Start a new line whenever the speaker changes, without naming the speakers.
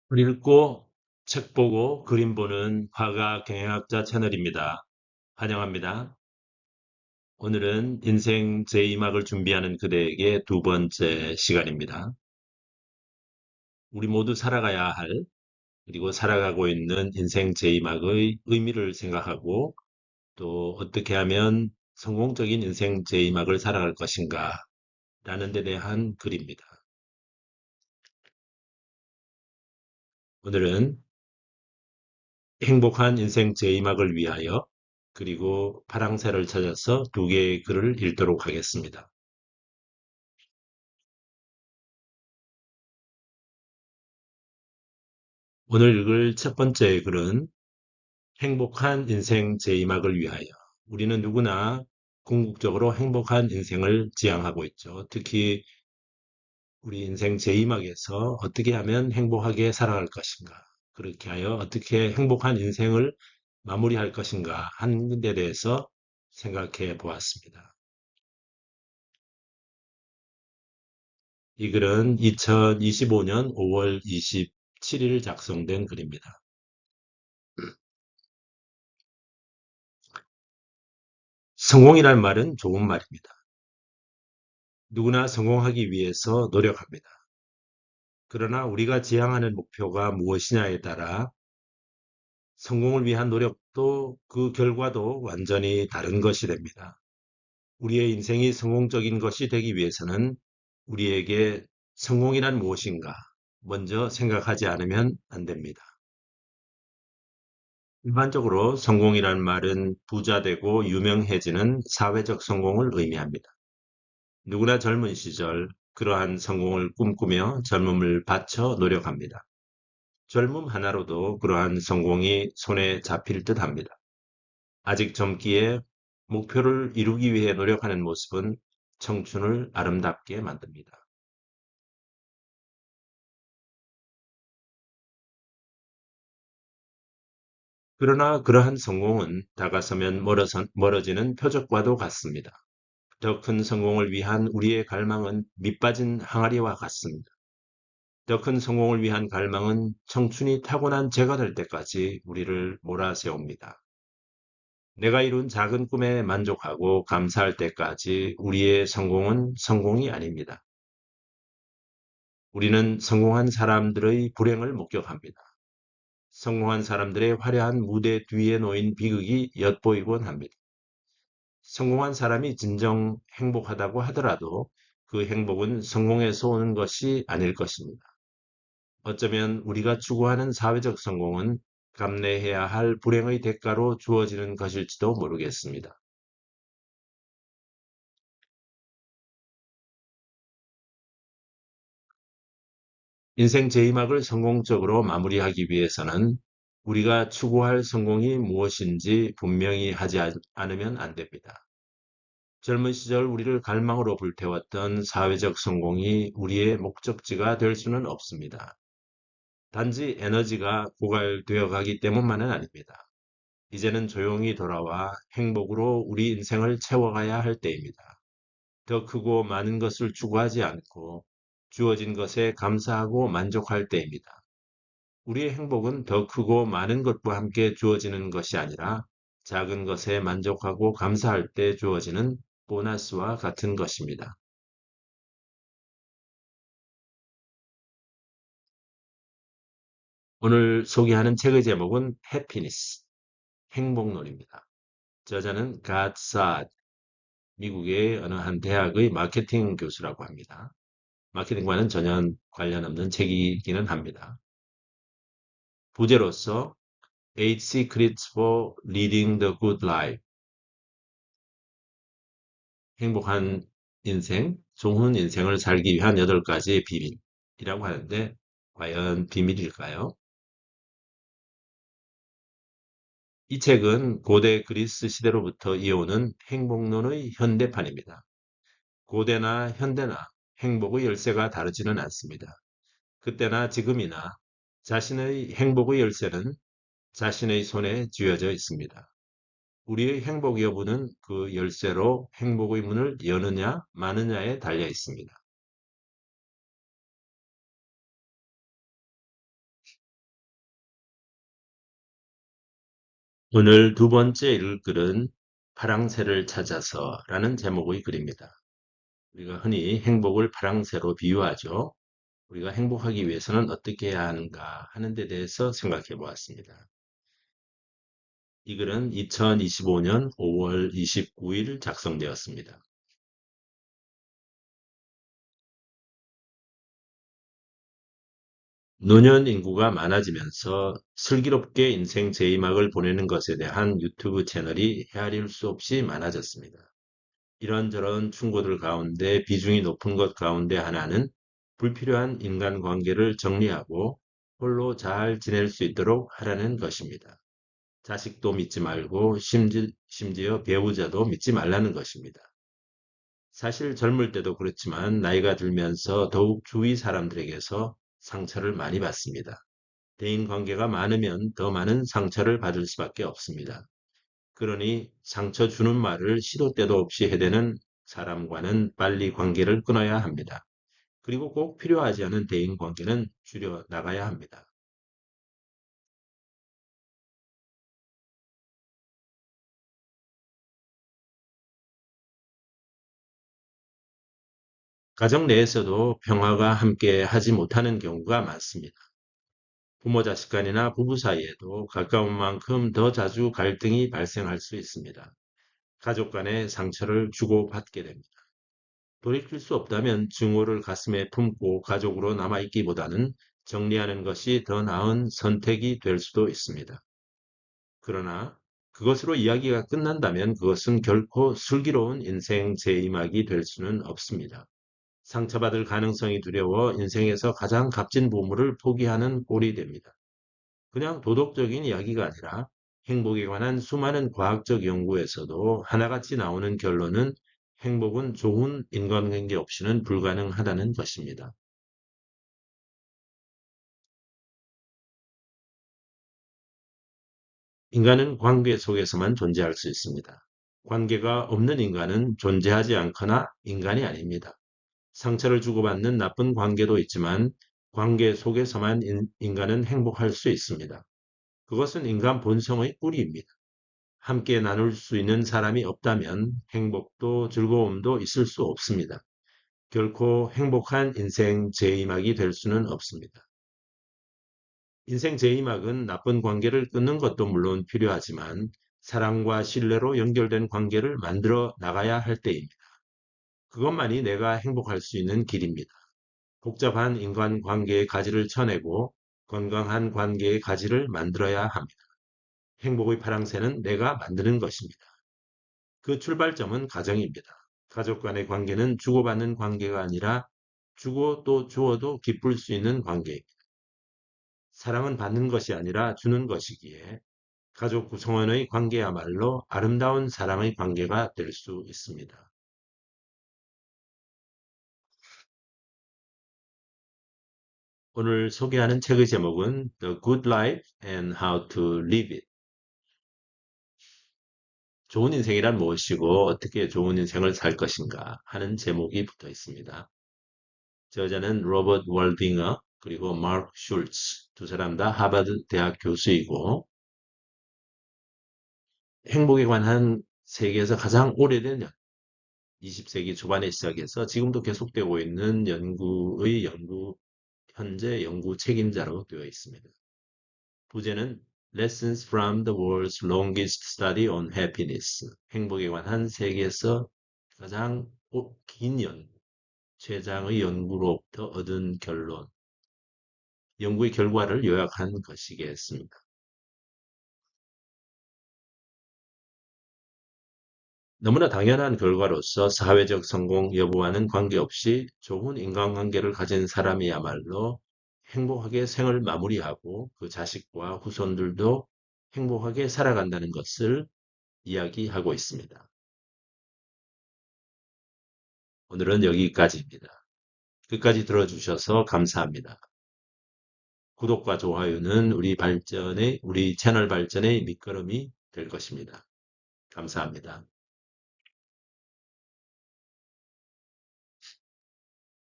글 읽고 책 보고 그림 보는 화가 경영학자 채널입니다. 환영합니다. 오늘은 인생 제2막을 준비하는 그대에게 두 번째 시간입니다. 우리 모두 살아가야 할, 그리고 살아가고 있는 인생 제2막의 의미를 생각하고 또 어떻게 하면 성공적인 인생 제2막을 살아갈 것인가 라는 데 대한 글입니다. 오늘은 행복한 인생 제2막을 위하여 그리고 파랑새를 찾아서 두 개의 글을 읽도록 하겠습니다. 오늘 읽을 첫 번째 글은 행복한 인생 제2막을 위하여. 우리는 누구나 궁극적으로 행복한 인생을 지향하고 있죠. 특히 우리 인생 제2막에서 어떻게 하면 행복하게 살아갈 것인가. 그렇게 하여 어떻게 행복한 인생을 마무리할 것인가 하는 데 대해서 생각해 보았습니다. 이 글은 2025년 5월 27일 작성된 글입니다. 성공이란 말은 좋은 말입니다. 누구나 성공하기 위해서 노력합니다. 그러나 우리가 지향하는 목표가 무엇이냐에 따라 성공을 위한 노력도 그 결과도 완전히 다른 것이 됩니다. 우리의 인생이 성공적인 것이 되기 위해서는 우리에게 성공이란 무엇인가 먼저 생각하지 않으면 안 됩니다. 일반적으로 성공이란 말은 부자 되고 유명해지는 사회적 성공을 의미합니다. 누구나 젊은 시절 그러한 성공을 꿈꾸며 젊음을 바쳐 노력합니다. 젊음 하나로도 그러한 성공이 손에 잡힐 듯 합니다. 아직 젊기에 목표를 이루기 위해 노력하는 모습은 청춘을 아름답게 만듭니다. 그러나 그러한 성공은 다가서면 멀어지는 표적과도 같습니다. 더 큰 성공을 위한 우리의 갈망은 밑빠진 항아리와 같습니다. 더 큰 성공을 위한 갈망은 청춘이 타고난 재가 될 때까지 우리를 몰아세웁니다. 내가 이룬 작은 꿈에 만족하고 감사할 때까지 우리의 성공은 성공이 아닙니다. 우리는 성공한 사람들의 불행을 목격합니다. 성공한 사람들의 화려한 무대 뒤에 놓인 비극이 엿보이곤 합니다. 성공한 사람이 진정 행복하다고 하더라도 그 행복은 성공에서 오는 것이 아닐 것입니다. 어쩌면 우리가 추구하는 사회적 성공은 감내해야 할 불행의 대가로 주어지는 것일지도 모르겠습니다. 인생 제2막을 성공적으로 마무리하기 위해서는 우리가 추구할 성공이 무엇인지 분명히 하지 않으면 안 됩니다. 젊은 시절 우리를 갈망으로 불태웠던 사회적 성공이 우리의 목적지가 될 수는 없습니다. 단지 에너지가 고갈되어 가기 때문만은 아닙니다. 이제는 조용히 돌아와 행복으로 우리 인생을 채워가야 할 때입니다. 더 크고 많은 것을 추구하지 않고 주어진 것에 감사하고 만족할 때입니다. 우리의 행복은 더 크고 많은 것과 함께 주어지는 것이 아니라 작은 것에 만족하고 감사할 때 주어지는 보너스와 같은 것입니다. 오늘 소개하는 책의 제목은 해피니스, 행복론입니다. 저자는 갓 사드, 미국의 어느 한 대학의 마케팅 교수라고 합니다. 마케팅과는 전혀 관련 없는 책이기는 합니다. 부제로서 Eight Secrets for Leading the Good Life, 행복한 인생, 좋은 인생을 살기 위한 8가지의 비밀이라고 하는데 과연 비밀일까요? 이 책은 고대 그리스 시대로부터 이어오는 행복론의 현대판입니다. 고대나 현대나 행복의 열쇠가 다르지는 않습니다. 그때나 지금이나 자신의 행복의 열쇠는 자신의 손에 쥐어져 있습니다. 우리의 행복 여부는 그 열쇠로 행복의 문을 여느냐 마느냐에 달려 있습니다. 오늘 두 번째 읽을 글은 파랑새를 찾아서 라는 제목의 글입니다. 우리가 흔히 행복을 파랑새로 비유하죠. 우리가 행복하기 위해서는 어떻게 해야 하는가 하는 데 대해서 생각해 보았습니다. 이 글은 2025년 5월 29일 작성되었습니다. 노년 인구가 많아지면서 슬기롭게 인생 제2막을 보내는 것에 대한 유튜브 채널이 헤아릴 수 없이 많아졌습니다. 이런저런 충고들 가운데 비중이 높은 것 가운데 하나는 불필요한 인간관계를 정리하고 홀로 잘 지낼 수 있도록 하라는 것입니다. 자식도 믿지 말고 심지어 배우자도 믿지 말라는 것입니다. 사실 젊을 때도 그렇지만 나이가 들면서 더욱 주위 사람들에게서 상처를 많이 받습니다. 대인관계가 많으면 더 많은 상처를 받을 수밖에 없습니다. 그러니 상처 주는 말을 시도 때도 없이 해대는 사람과는 빨리 관계를 끊어야 합니다. 그리고 꼭 필요하지 않은 대인관계는 줄여 나가야 합니다. 가정 내에서도 평화가 함께 하지 못하는 경우가 많습니다. 부모 자식 간이나 부부 사이에도 가까운 만큼 더 자주 갈등이 발생할 수 있습니다. 가족 간의 상처를 주고받게 됩니다. 돌이킬 수 없다면 증오를 가슴에 품고 가족으로 남아있기보다는 정리하는 것이 더 나은 선택이 될 수도 있습니다. 그러나 그것으로 이야기가 끝난다면 그것은 결코 슬기로운 인생 제이막이 될 수는 없습니다. 상처받을 가능성이 두려워 인생에서 가장 값진 보물을 포기하는 꼴이 됩니다. 그냥 도덕적인 이야기가 아니라 행복에 관한 수많은 과학적 연구에서도 하나같이 나오는 결론은 행복은 좋은 인간관계 없이는 불가능하다는 것입니다. 인간은 관계 속에서만 존재할 수 있습니다. 관계가 없는 인간은 존재하지 않거나 인간이 아닙니다. 상처를 주고받는 나쁜 관계도 있지만 관계 속에서만 인간은 행복할 수 있습니다. 그것은 인간 본성의 뿌리입니다. 함께 나눌 수 있는 사람이 없다면 행복도 즐거움도 있을 수 없습니다. 결코 행복한 인생 제2막이 될 수는 없습니다. 인생 제2막은 나쁜 관계를 끊는 것도 물론 필요하지만 사랑과 신뢰로 연결된 관계를 만들어 나가야 할 때입니다. 그것만이 내가 행복할 수 있는 길입니다. 복잡한 인간관계의 가지를 쳐내고 건강한 관계의 가지를 만들어야 합니다. 행복의 파랑새는 내가 만드는 것입니다. 그 출발점은 가정입니다. 가족 간의 관계는 주고받는 관계가 아니라 주고 또 주어도 기쁠 수 있는 관계입니다. 사랑은 받는 것이 아니라 주는 것이기에 가족 구성원의 관계야말로 아름다운 사랑의 관계가 될 수 있습니다. 오늘 소개하는 책의 제목은 The Good Life and How to Live It. 좋은 인생이란 무엇이고 어떻게 좋은 인생을 살 것인가 하는 제목이 붙어 있습니다. 저자는 로버트 월딩어 그리고 마크 슐츠 두 사람 다 하버드 대학 교수이고 행복에 관한 세계에서 가장 오래된 20세기 초반에 시작해서 지금도 계속되고 있는 현재 연구 책임자로 되어 있습니다. 부제는 Lessons from the World's Longest Study on Happiness. 행복에 관한 세계에서 가장 긴 최장의 연구로부터 얻은 결론, 연구의 결과를 요약한 것이겠습니다. 너무나 당연한 결과로서 사회적 성공 여부와는 관계없이 좋은 인간관계를 가진 사람이야말로 행복하게 생을 마무리하고 그 자식과 후손들도 행복하게 살아간다는 것을 이야기하고 있습니다. 오늘은 여기까지입니다. 끝까지 들어주셔서 감사합니다. 구독과 좋아요는 우리 채널 발전의 밑거름이 될 것입니다. 감사합니다.